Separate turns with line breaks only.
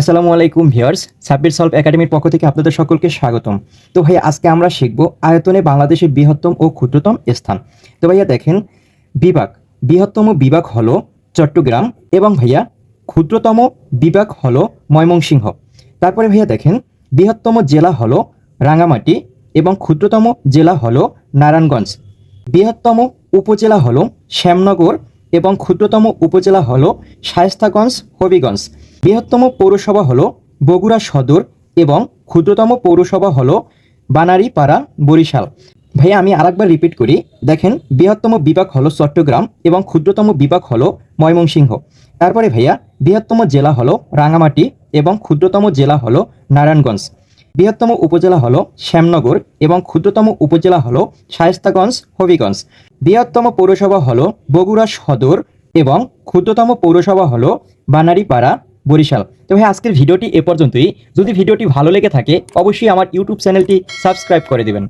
আসসালামু আলাইকুম viewers, Sabbir solve একাডেমির পক্ষ থেকে আপনাদের সকলকে স্বাগতম। তো ভাইয়া আজকে আমরা শিখব আয়তনে বাংলাদেশের বৃহত্তম ও ক্ষুদ্রতম স্থান। তো ভাইয়া দেখেন, বিভাগ বৃহত্তম বিভাগ হলো চট্টগ্রাম এবং ভাইয়া ক্ষুদ্রতম বিভাগ হলো ময়মনসিংহ। তারপরে ভাইয়া দেখেন, বৃহত্তম জেলা হলো রাঙ্গামাটি এবং ক্ষুদ্রতম জেলা হলো নারায়ণগঞ্জ। বৃহত্তম উপজেলা হলো শ্যামনগর এবং ক্ষুদ্রতম উপজেলা হলো শায়েস্তাগঞ্জ হবিগঞ্জ। বৃহত্তম পৌরসভা হলো বগুড়া সদর এবং ক্ষুদ্রতম পৌরসভা হলো বানারীপাড়া বরিশাল। ভাইয়া আমি আরেকবার রিপিট করি, দেখেন বৃহত্তম বিভাগ হলো চট্টগ্রাম এবং ক্ষুদ্রতম বিভাগ হলো ময়মনসিংহ। তারপরে ভাইয়া বৃহত্তম জেলা হলো রাঙ্গামাটি এবং ক্ষুদ্রতম জেলা হলো নারায়ণগঞ্জ। বৃহত্তম উপজেলা হলো শ্যামনগর এবং ক্ষুদ্রতম উপজেলা হলো শায়েস্তাগঞ্জ হবিগঞ্জ। বৃহত্তম পৌরসভা হলো বগুড়া সদর এবং ক্ষুদ্রতম পৌরসভা হলো বানারীপাড়া বরিশাল। তো ভাই আজকের ভিডিওটি এ পর্যন্তই। যদি ভিডিওটি ভালো লেগে থাকে অবশ্যই আমার ইউটিউব চ্যানেলটি সাবস্ক্রাইব করে দিবেন।